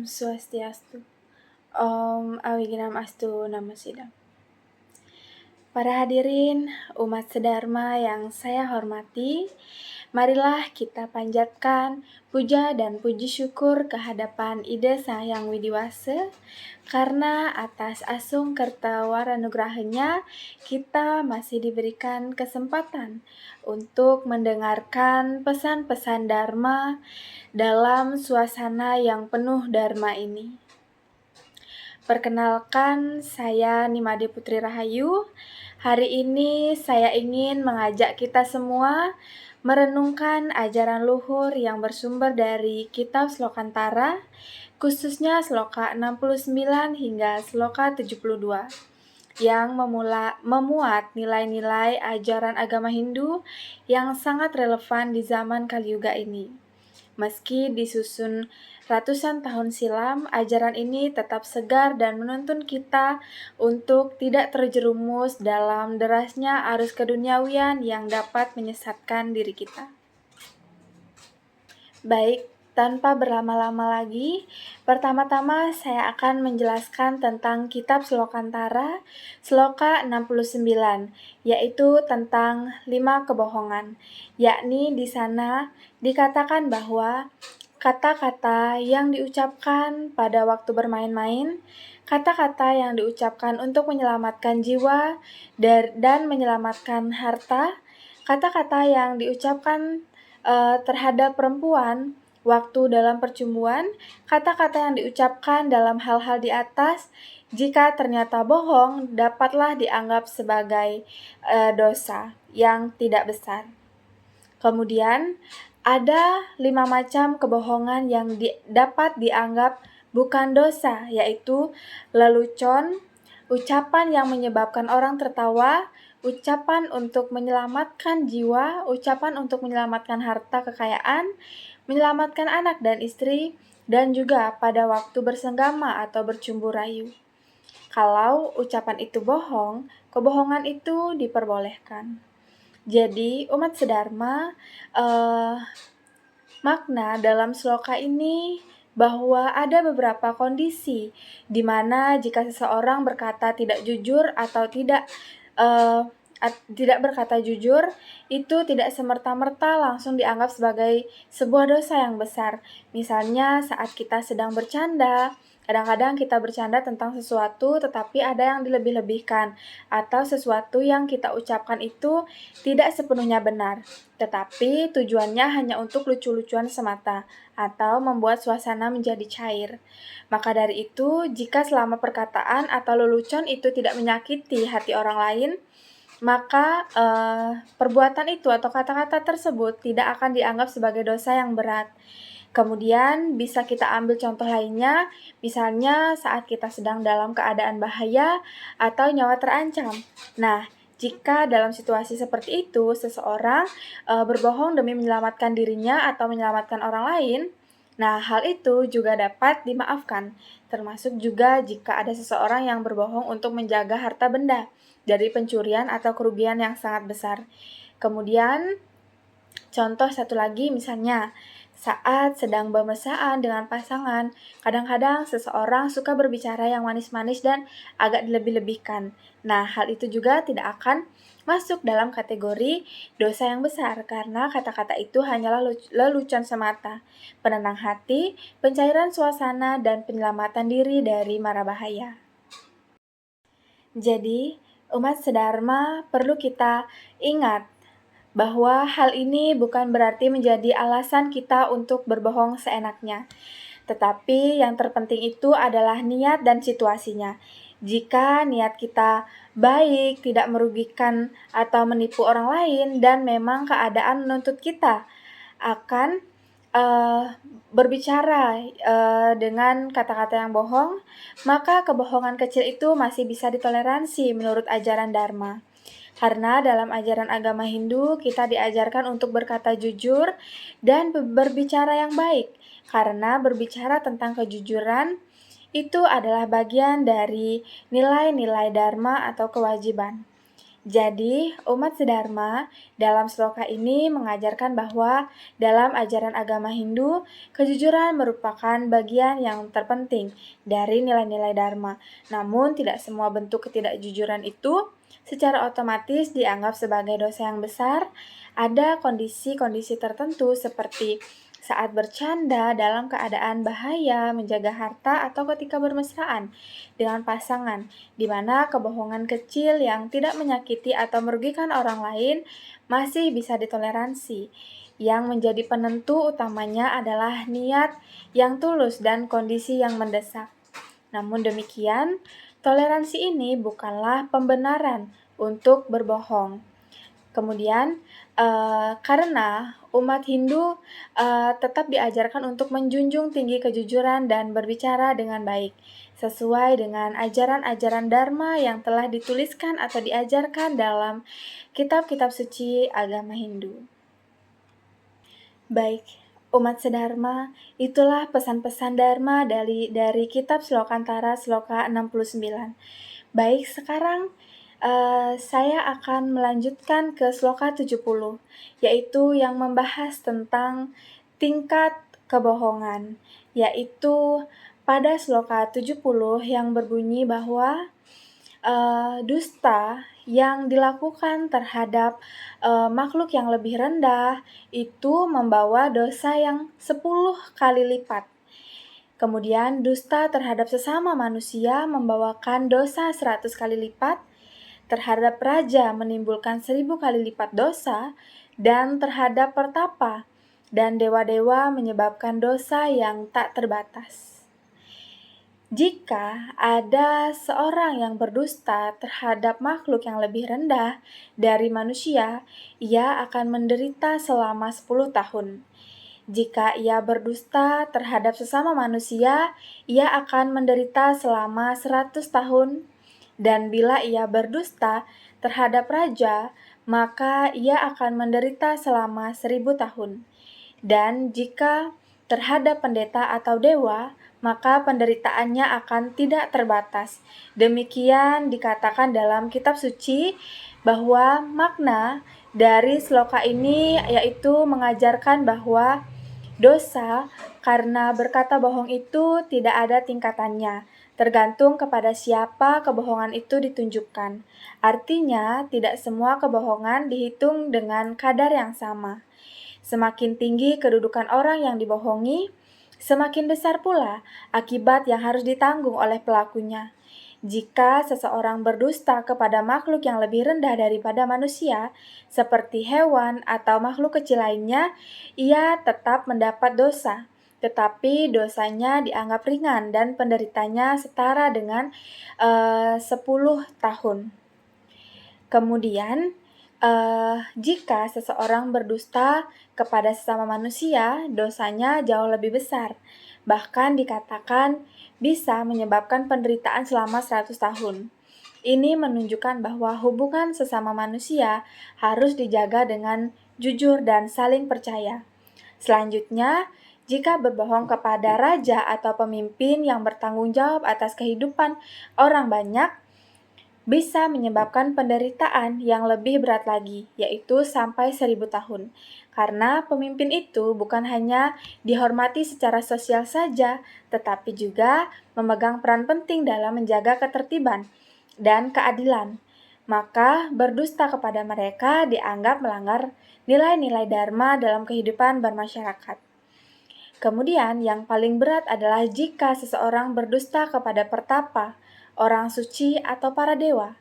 Swastiastu. Awiginam Astu Namo Sidam. Para hadirin umat sedharma yang saya hormati, marilah kita panjatkan puja dan puji syukur kehadapan Ida Sang Hyang Widiwase, karena atas asung kerta waranugrahanya kita masih diberikan kesempatan untuk mendengarkan pesan-pesan Dharma dalam suasana yang penuh Dharma ini. Perkenalkan, saya Nimade Putri Rahayu. Hari ini saya ingin mengajak kita semua merenungkan ajaran luhur yang bersumber dari Kitab Slokantara, khususnya Sloka 69 hingga Sloka 72, yang memuat nilai-nilai ajaran agama Hindu yang sangat relevan di zaman Kaliuga ini. Meski disusun ratusan tahun silam, ajaran ini tetap segar dan menuntun kita untuk tidak terjerumus dalam derasnya arus keduniawian yang dapat menyesatkan diri kita. Baik, tanpa berlama-lama lagi, pertama-tama saya akan menjelaskan tentang Kitab Slokantara, Sloka 69, yaitu tentang 5 kebohongan. Yakni di sana dikatakan bahwa kata-kata yang diucapkan pada waktu bermain-main, kata-kata yang diucapkan untuk menyelamatkan jiwa dan menyelamatkan harta, kata-kata yang diucapkan terhadap perempuan waktu dalam percumbuan, kata-kata yang diucapkan dalam hal-hal di atas, jika ternyata bohong, dapatlah dianggap sebagai dosa yang tidak besar. Kemudian, ada 5 macam kebohongan yang dapat dianggap bukan dosa, yaitu lelucon, ucapan yang menyebabkan orang tertawa, ucapan untuk menyelamatkan jiwa, ucapan untuk menyelamatkan harta kekayaan, menyelamatkan anak dan istri, dan juga pada waktu bersenggama atau bercumbu rayu. Kalau ucapan itu bohong, kebohongan itu diperbolehkan. Jadi, umat sedharma, makna dalam sloka ini bahwa ada beberapa kondisi di mana jika seseorang berkata tidak jujur atau tidak berkata jujur, itu tidak semerta-merta langsung dianggap sebagai sebuah dosa yang besar. Misalnya saat kita sedang bercanda, kadang-kadang kita bercanda tentang sesuatu tetapi ada yang dilebih-lebihkan, atau sesuatu yang kita ucapkan itu tidak sepenuhnya benar, tetapi tujuannya hanya untuk lucu-lucuan semata atau membuat suasana menjadi cair. Maka dari itu, jika selama perkataan atau lelucon itu tidak menyakiti hati orang lain, maka perbuatan itu atau kata-kata tersebut tidak akan dianggap sebagai dosa yang berat. Kemudian bisa kita ambil contoh lainnya, misalnya saat kita sedang dalam keadaan bahaya atau nyawa terancam. Nah, jika dalam situasi seperti itu, seseorang berbohong demi menyelamatkan dirinya atau menyelamatkan orang lain, nah hal itu juga dapat dimaafkan, termasuk juga jika ada seseorang yang berbohong untuk menjaga harta benda dari pencurian atau kerugian yang sangat besar. Kemudian, contoh satu lagi misalnya, saat sedang bermesraan dengan pasangan, kadang-kadang seseorang suka berbicara yang manis-manis dan agak dilebih-lebihkan. Nah, hal itu juga tidak akan masuk dalam kategori dosa yang besar karena kata-kata itu hanyalah lelucon semata, penenang hati, pencairan suasana, dan penyelamatan diri dari mara bahaya. Jadi, umat sedharma perlu kita ingat bahwa hal ini bukan berarti menjadi alasan kita untuk berbohong seenaknya. Tetapi yang terpenting itu adalah niat dan situasinya. Jika niat kita baik, tidak merugikan atau menipu orang lain, dan memang keadaan menuntut kita akan berbicara dengan kata-kata yang bohong, maka kebohongan kecil itu masih bisa ditoleransi menurut ajaran Dharma. Karena dalam ajaran agama Hindu, kita diajarkan untuk berkata jujur dan berbicara yang baik. Karena berbicara tentang kejujuran, itu adalah bagian dari nilai-nilai Dharma atau kewajiban. Jadi, umat sedharma dalam sloka ini mengajarkan bahwa dalam ajaran agama Hindu, kejujuran merupakan bagian yang terpenting dari nilai-nilai dharma. Namun, tidak semua bentuk ketidakjujuran itu secara otomatis dianggap sebagai dosa yang besar. Ada kondisi-kondisi tertentu seperti saat bercanda dalam keadaan bahaya, menjaga harta, atau ketika bermesraan dengan pasangan, di mana kebohongan kecil yang tidak menyakiti atau merugikan orang lain masih bisa ditoleransi. Yang menjadi penentu utamanya adalah niat yang tulus dan kondisi yang mendesak. Namun demikian, toleransi ini bukanlah pembenaran untuk berbohong. Kemudian, karena umat Hindu tetap diajarkan untuk menjunjung tinggi kejujuran dan berbicara dengan baik, sesuai dengan ajaran-ajaran Dharma yang telah dituliskan atau diajarkan dalam kitab-kitab suci agama Hindu. Baik, umat sedharma, itulah pesan-pesan Dharma dari kitab Slokantara Sloka 69. Baik, sekarang saya akan melanjutkan ke sloka 70, yaitu yang membahas tentang tingkat kebohongan, yaitu pada sloka 70 yang berbunyi bahwa dusta yang dilakukan terhadap makhluk yang lebih rendah itu membawa dosa yang 10 kali lipat. Kemudian dusta terhadap sesama manusia membawakan dosa 100 kali lipat, terhadap raja menimbulkan 1000 kali lipat dosa, dan terhadap pertapa dan dewa-dewa menyebabkan dosa yang tak terbatas. Jika ada seorang yang berdusta terhadap makhluk yang lebih rendah dari manusia, ia akan menderita selama 10 tahun. Jika ia berdusta terhadap sesama manusia, ia akan menderita selama 100 tahun. Dan bila ia berdusta terhadap raja, maka ia akan menderita selama 1000 tahun. Dan jika terhadap pendeta atau dewa, maka penderitaannya akan tidak terbatas. Demikian dikatakan dalam kitab suci bahwa makna dari sloka ini yaitu mengajarkan bahwa dosa karena berkata bohong itu tidak ada tingkatannya, tergantung kepada siapa kebohongan itu ditunjukkan. Artinya, tidak semua kebohongan dihitung dengan kadar yang sama. Semakin tinggi kedudukan orang yang dibohongi, semakin besar pula akibat yang harus ditanggung oleh pelakunya. Jika seseorang berdusta kepada makhluk yang lebih rendah daripada manusia, seperti hewan atau makhluk kecil lainnya, ia tetap mendapat dosa, tetapi dosanya dianggap ringan dan penderitanya setara dengan 10 tahun. Kemudian, jika seseorang berdusta kepada sesama manusia, dosanya jauh lebih besar. Bahkan dikatakan bisa menyebabkan penderitaan selama 100 tahun. Ini menunjukkan bahwa hubungan sesama manusia harus dijaga dengan jujur dan saling percaya. Selanjutnya, jika berbohong kepada raja atau pemimpin yang bertanggung jawab atas kehidupan orang banyak, bisa menyebabkan penderitaan yang lebih berat lagi, yaitu sampai 1000 tahun. Karena pemimpin itu bukan hanya dihormati secara sosial saja, tetapi juga memegang peran penting dalam menjaga ketertiban dan keadilan. Maka berdusta kepada mereka dianggap melanggar nilai-nilai dharma dalam kehidupan bermasyarakat. Kemudian yang paling berat adalah jika seseorang berdusta kepada pertapa, orang suci, atau para dewa.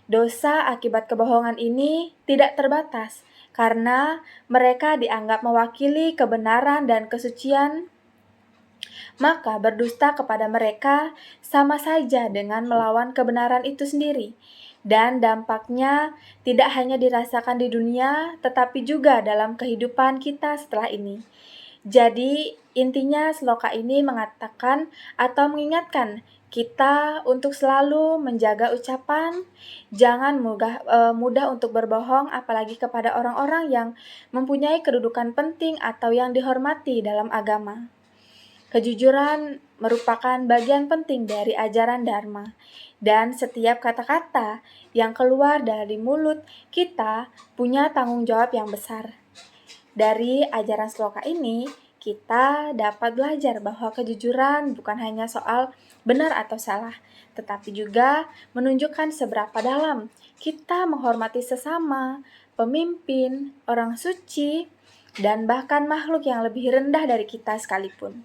Dosa akibat kebohongan ini tidak terbatas, karena mereka dianggap mewakili kebenaran dan kesucian, maka berdusta kepada mereka sama saja dengan melawan kebenaran itu sendiri. Dan dampaknya tidak hanya dirasakan di dunia, tetapi juga dalam kehidupan kita setelah ini. Jadi, intinya sloka ini mengatakan atau mengingatkan kita untuk selalu menjaga ucapan, jangan mudah untuk berbohong, apalagi kepada orang-orang yang mempunyai kedudukan penting atau yang dihormati dalam agama. Kejujuran merupakan bagian penting dari ajaran Dharma, dan setiap kata-kata yang keluar dari mulut kita punya tanggung jawab yang besar. Dari ajaran sloka ini, kita dapat belajar bahwa kejujuran bukan hanya soal benar atau salah, tetapi juga menunjukkan seberapa dalam kita menghormati sesama, pemimpin, orang suci, dan bahkan makhluk yang lebih rendah dari kita sekalipun.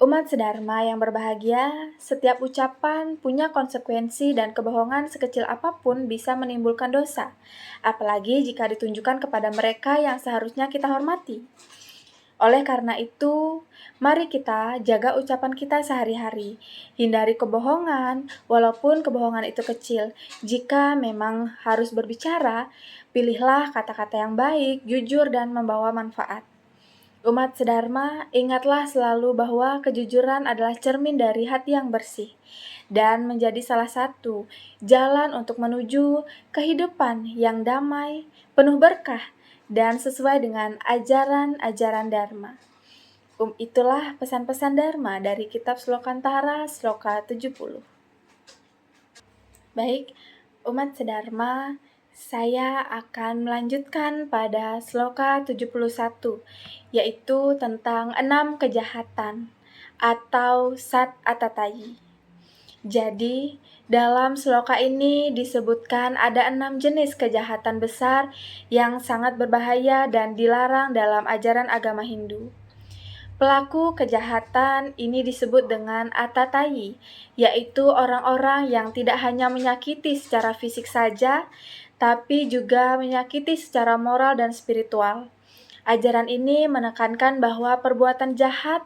Umat sedharma yang berbahagia, setiap ucapan punya konsekuensi dan kebohongan sekecil apapun bisa menimbulkan dosa, apalagi jika ditunjukkan kepada mereka yang seharusnya kita hormati. Oleh karena itu, mari kita jaga ucapan kita sehari-hari. Hindari kebohongan, walaupun kebohongan itu kecil. Jika memang harus berbicara, pilihlah kata-kata yang baik, jujur, dan membawa manfaat. Umat sedharma, ingatlah selalu bahwa kejujuran adalah cermin dari hati yang bersih dan menjadi salah satu jalan untuk menuju kehidupan yang damai, penuh berkah, dan sesuai dengan ajaran-ajaran Dharma. Itulah pesan-pesan Dharma dari kitab Slokantara, Sloka 70. Baik, umat sedharma, saya akan melanjutkan pada Sloka 71, yaitu tentang 6 kejahatan atau Sat Atatayi. Jadi, dalam sloka ini disebutkan ada 6 jenis kejahatan besar yang sangat berbahaya dan dilarang dalam ajaran agama Hindu. Pelaku kejahatan ini disebut dengan atatayi, yaitu orang-orang yang tidak hanya menyakiti secara fisik saja, tapi juga menyakiti secara moral dan spiritual. Ajaran ini menekankan bahwa perbuatan jahat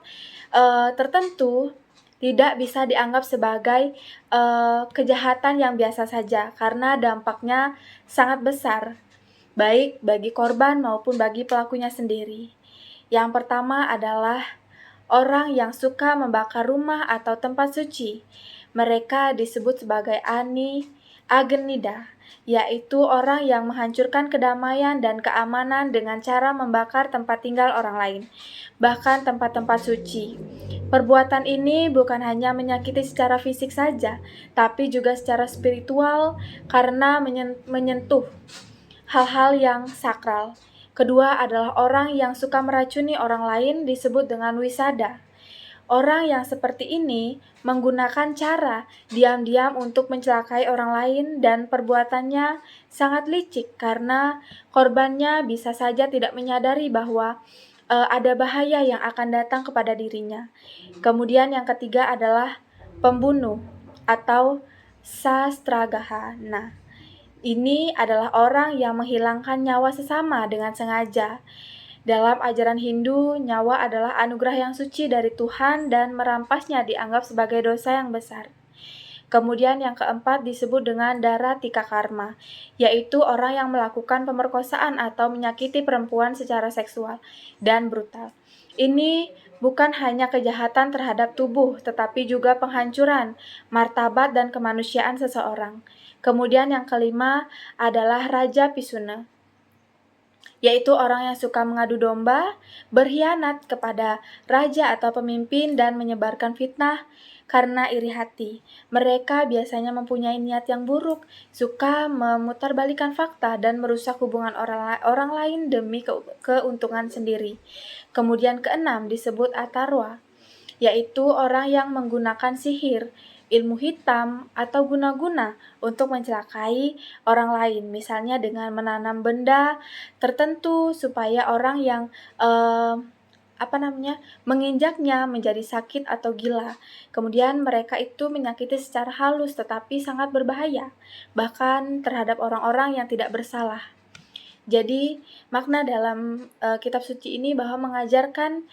tertentu tidak bisa dianggap sebagai kejahatan yang biasa saja, karena dampaknya sangat besar, baik bagi korban maupun bagi pelakunya sendiri. Yang pertama adalah orang yang suka membakar rumah atau tempat suci. Mereka disebut sebagai agenida, yaitu orang yang menghancurkan kedamaian dan keamanan dengan cara membakar tempat tinggal orang lain, bahkan tempat-tempat suci. Perbuatan ini bukan hanya menyakiti secara fisik saja, tapi juga secara spiritual karena menyentuh hal-hal yang sakral. Kedua adalah orang yang suka meracuni orang lain disebut dengan wisada. Orang yang seperti ini menggunakan cara diam-diam untuk mencelakai orang lain dan perbuatannya sangat licik karena korbannya bisa saja tidak menyadari bahwa ada bahaya yang akan datang kepada dirinya. Kemudian yang ketiga adalah pembunuh atau sastragaha. Nah, ini adalah orang yang menghilangkan nyawa sesama dengan sengaja. Dalam ajaran Hindu, nyawa adalah anugerah yang suci dari Tuhan dan merampasnya dianggap sebagai dosa yang besar. Kemudian yang keempat disebut dengan daratika karma, yaitu orang yang melakukan pemerkosaan atau menyakiti perempuan secara seksual dan brutal. Ini bukan hanya kejahatan terhadap tubuh, tetapi juga penghancuran martabat dan kemanusiaan seseorang. Kemudian yang kelima adalah Raja Pisuna, yaitu orang yang suka mengadu domba, berkhianat kepada raja atau pemimpin, dan menyebarkan fitnah karena iri hati. Mereka biasanya mempunyai niat yang buruk, suka memutarbalikkan fakta, dan merusak hubungan orang lain demi keuntungan sendiri. Kemudian keenam disebut Atarwa, yaitu orang yang menggunakan sihir, ilmu hitam, atau guna-guna untuk mencelakai orang lain, misalnya dengan menanam benda tertentu supaya orang yang menginjaknya menjadi sakit atau gila. Kemudian mereka itu menyakiti secara halus tetapi sangat berbahaya, bahkan terhadap orang-orang yang tidak bersalah. Jadi makna dalam kitab suci ini bahwa mengajarkan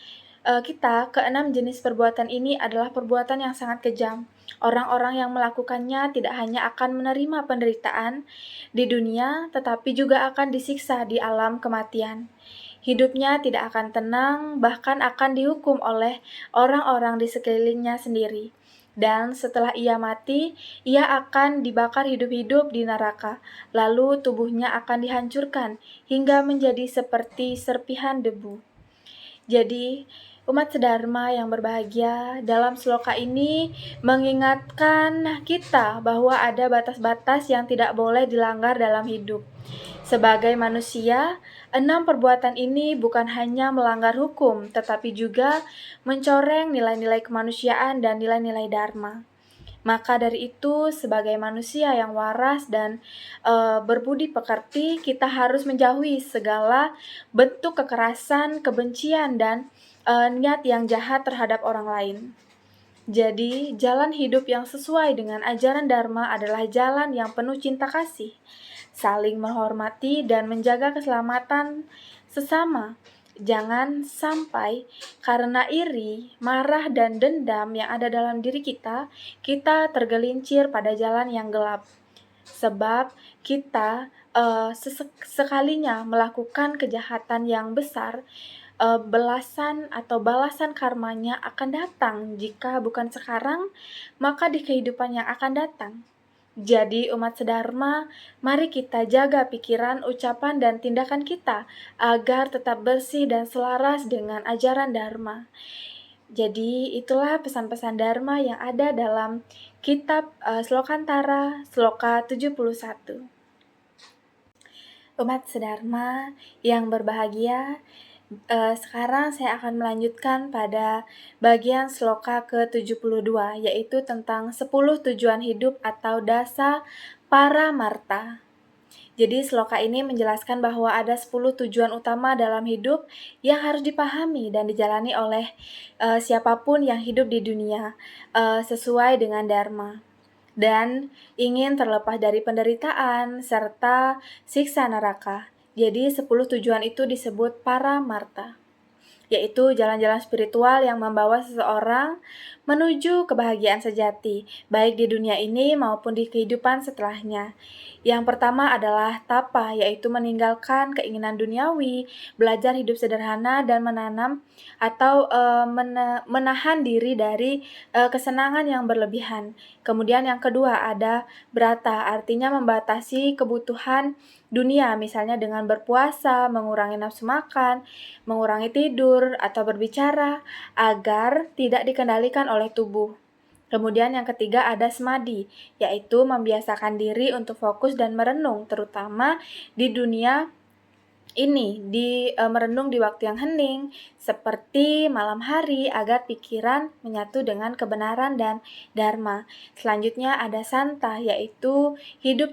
kita keenam jenis perbuatan ini adalah perbuatan yang sangat kejam. Orang-orang yang melakukannya tidak hanya akan menerima penderitaan di dunia, tetapi juga akan disiksa di alam kematian. Hidupnya tidak akan tenang, bahkan akan dihukum oleh orang-orang di sekelilingnya sendiri. Dan setelah ia mati, ia akan dibakar hidup-hidup di neraka, lalu tubuhnya akan dihancurkan hingga menjadi seperti serpihan debu. Jadi, Umat sedharma yang berbahagia, dalam sloka ini mengingatkan kita bahwa ada batas-batas yang tidak boleh dilanggar dalam hidup. Sebagai manusia, 6 perbuatan ini bukan hanya melanggar hukum, tetapi juga mencoreng nilai-nilai kemanusiaan dan nilai-nilai dharma. Maka dari itu, sebagai manusia yang waras dan berbudi pekerti, kita harus menjauhi segala bentuk kekerasan, kebencian, dan niat yang jahat terhadap orang lain. Jadi, jalan hidup yang sesuai dengan ajaran Dharma adalah jalan yang penuh cinta kasih, saling menghormati dan menjaga keselamatan sesama. Jangan sampai karena iri, marah, dan dendam yang ada dalam diri kita tergelincir pada jalan yang gelap. Sebab kita sekalinya melakukan kejahatan yang besar, belasan atau balasan karmanya akan datang. Jika bukan sekarang, maka di kehidupan yang akan datang. Jadi umat sedharma, mari kita jaga pikiran, ucapan, dan tindakan kita agar tetap bersih dan selaras dengan ajaran Dharma. Jadi itulah pesan-pesan Dharma yang ada dalam kitab Slokantara, Sloka 71. Umat sedharma yang berbahagia, sekarang saya akan melanjutkan pada bagian sloka ke-72, yaitu tentang 10 tujuan hidup atau dasa para marta. Jadi sloka ini menjelaskan bahwa ada 10 tujuan utama dalam hidup yang harus dipahami dan dijalani oleh siapapun yang hidup di dunia sesuai dengan Dharma dan ingin terlepas dari penderitaan serta siksa neraka. Jadi 10 tujuan itu disebut para marta, yaitu jalan-jalan spiritual yang membawa seseorang menuju kebahagiaan sejati, baik di dunia ini maupun di kehidupan setelahnya. Yang pertama adalah tapa, yaitu meninggalkan keinginan duniawi, belajar hidup sederhana, dan menanam atau menahan diri dari kesenangan yang berlebihan. Kemudian yang kedua ada brata, artinya membatasi kebutuhan dunia, misalnya dengan berpuasa, mengurangi nafsu makan, mengurangi tidur, atau berbicara, agar tidak dikendalikan oleh tubuh. Kemudian yang ketiga ada semadi, yaitu membiasakan diri untuk fokus dan merenung, terutama di dunia ini, merenung di waktu yang hening, seperti malam hari, agar pikiran menyatu dengan kebenaran dan dharma. Selanjutnya ada santa, yaitu hidup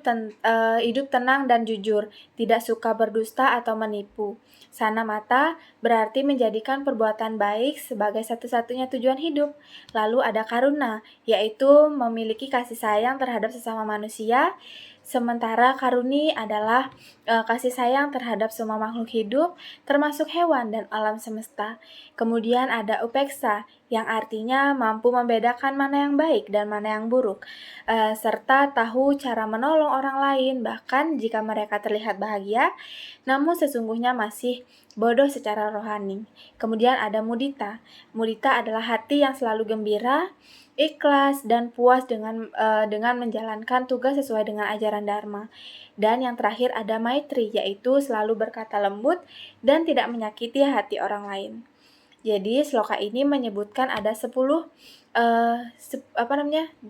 tenang dan jujur, tidak suka berdusta atau menipu. Sana mata berarti menjadikan perbuatan baik sebagai satu-satunya tujuan hidup. Lalu ada karuna, yaitu memiliki kasih sayang terhadap sesama manusia. Sementara karuni adalah kasih sayang terhadap semua makhluk hidup, termasuk hewan dan alam semesta. Kemudian ada upeksa, yang artinya mampu membedakan mana yang baik dan mana yang buruk, serta tahu cara menolong orang lain, bahkan jika mereka terlihat bahagia, namun sesungguhnya masih bodoh secara rohani. Kemudian ada mudita. Mudita adalah hati yang selalu gembira, ikhlas, dan puas dengan menjalankan tugas sesuai dengan ajaran Dharma. Dan yang terakhir ada maitri, yaitu selalu berkata lembut dan tidak menyakiti hati orang lain. Jadi sloka ini menyebutkan ada 10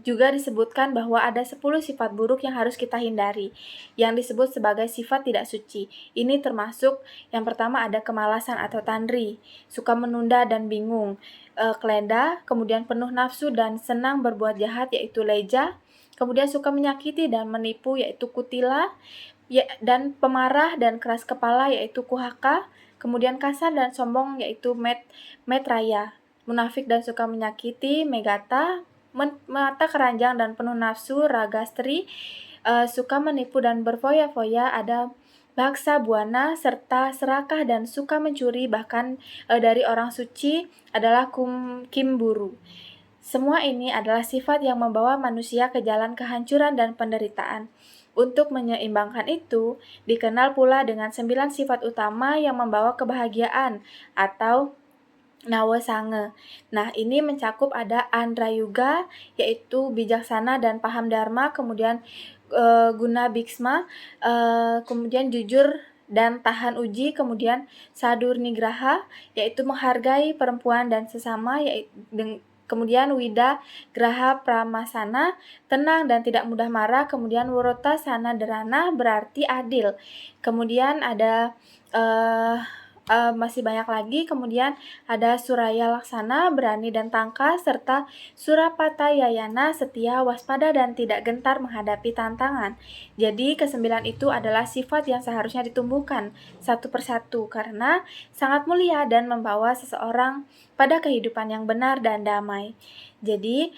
juga disebutkan bahwa ada 10 sifat buruk yang harus kita hindari, yang disebut sebagai sifat tidak suci. Ini termasuk yang pertama ada kemalasan atau tandri, suka menunda dan bingung, keleda, kemudian penuh nafsu dan senang berbuat jahat, yaitu leja, kemudian suka menyakiti dan menipu, yaitu kutila, dan pemarah dan keras kepala, yaitu kuhaka, kemudian kasar dan sombong, yaitu metraya, munafik dan suka menyakiti, megata, mata keranjang dan penuh nafsu, ragastri, suka menipu dan berfoya-foya, ada baksa buana, serta serakah dan suka mencuri, bahkan dari orang suci adalah kimburu. Semua ini adalah sifat yang membawa manusia ke jalan kehancuran dan penderitaan. Untuk menyeimbangkan itu, dikenal pula dengan 9 sifat utama yang membawa kebahagiaan atau Nawa Sange. Nah, ini mencakup ada Andrayuga, yaitu bijaksana dan paham dharma, kemudian guna biksma, kemudian jujur dan tahan uji, kemudian Sadur Nigraha, yaitu menghargai perempuan dan sesama, kemudian Wida Graha Pramasana, tenang dan tidak mudah marah, kemudian Wurota Sana Derana, berarti adil. Kemudian ada masih banyak lagi, kemudian ada Suraya Laksana, berani dan tangkas, serta Surapata Yayana, setia, waspada, dan tidak gentar menghadapi tantangan. Jadi kesembilan itu adalah sifat yang seharusnya ditumbuhkan satu persatu karena sangat mulia dan membawa seseorang pada kehidupan yang benar dan damai. Jadi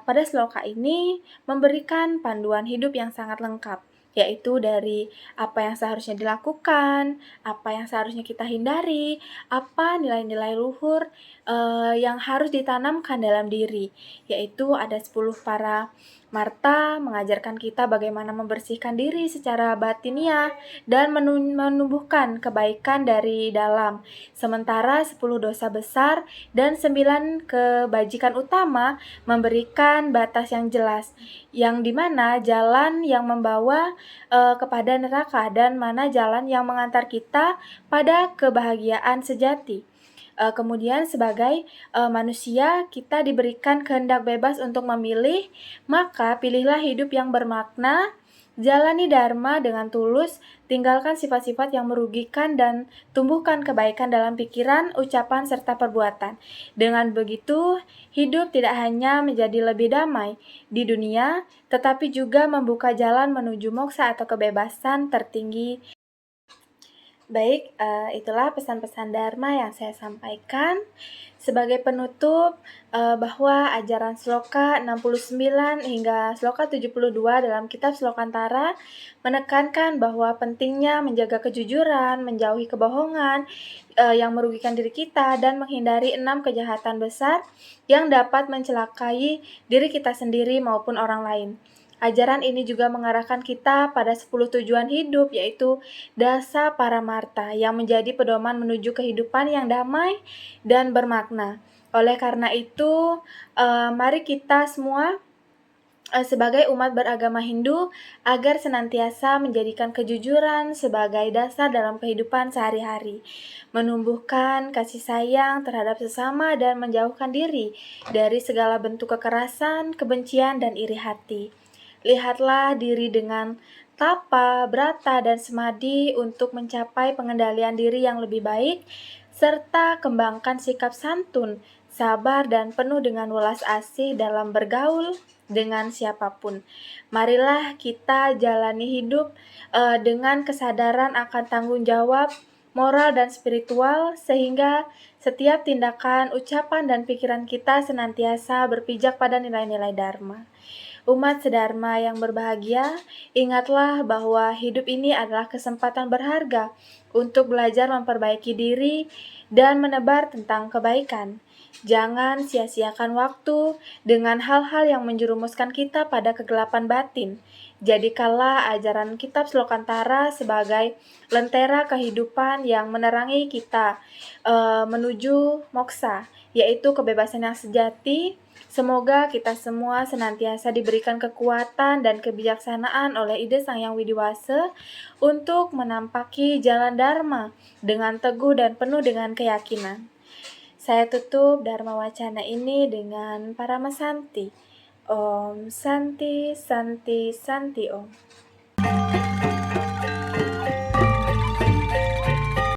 pada sloka ini memberikan panduan hidup yang sangat lengkap, yaitu dari apa yang seharusnya dilakukan, apa yang seharusnya kita hindari, apa nilai-nilai luhur yang harus ditanamkan dalam diri, yaitu ada 10 para Marta mengajarkan kita bagaimana membersihkan diri secara batiniah dan menumbuhkan kebaikan dari dalam. Sementara 10 dosa besar dan 9 kebajikan utama memberikan batas yang jelas, yang dimana jalan yang membawa kepada neraka dan mana jalan yang mengantar kita pada kebahagiaan sejati. Kemudian sebagai manusia kita diberikan kehendak bebas untuk memilih, maka pilihlah hidup yang bermakna, jalani dharma dengan tulus, tinggalkan sifat-sifat yang merugikan dan tumbuhkan kebaikan dalam pikiran, ucapan, serta perbuatan. Dengan begitu, hidup tidak hanya menjadi lebih damai di dunia, tetapi juga membuka jalan menuju moksa atau kebebasan tertinggi. Baik, itulah pesan-pesan Dharma yang saya sampaikan. Sebagai penutup, bahwa ajaran Sloka 69 hingga Sloka 72 dalam kitab Slokantara menekankan bahwa pentingnya menjaga kejujuran, menjauhi kebohongan yang merugikan diri kita, dan menghindari 6 kejahatan besar yang dapat mencelakai diri kita sendiri maupun orang lain. Ajaran ini juga mengarahkan kita pada 10 tujuan hidup, yaitu dasa paramarta yang menjadi pedoman menuju kehidupan yang damai dan bermakna. Oleh karena itu, mari kita semua sebagai umat beragama Hindu agar senantiasa menjadikan kejujuran sebagai dasar dalam kehidupan sehari-hari, menumbuhkan kasih sayang terhadap sesama dan menjauhkan diri dari segala bentuk kekerasan, kebencian, dan iri hati. Lihatlah diri dengan tapa, brata, dan semadi untuk mencapai pengendalian diri yang lebih baik, serta kembangkan sikap santun, sabar, dan penuh dengan welas asih dalam bergaul dengan siapapun. Marilah kita jalani hidup dengan kesadaran akan tanggung jawab moral dan spiritual, sehingga setiap tindakan, ucapan, dan pikiran kita senantiasa berpijak pada nilai-nilai Dharma. Umat sedharma yang berbahagia, ingatlah bahwa hidup ini adalah kesempatan berharga untuk belajar memperbaiki diri dan menebar tentang kebaikan. Jangan sia-siakan waktu dengan hal-hal yang menjerumuskan kita pada kegelapan batin. Jadikanlah ajaran kitab Slokantara sebagai lentera kehidupan yang menerangi kita menuju moksa, yaitu kebebasan yang sejati. Semoga kita semua senantiasa diberikan kekuatan dan kebijaksanaan oleh Ide Sang Yang Widiwasa untuk menampaki jalan Dharma dengan teguh dan penuh dengan keyakinan. Saya tutup Dharma Wacana ini dengan Paramasanti. Om Santi Santi Santi Om.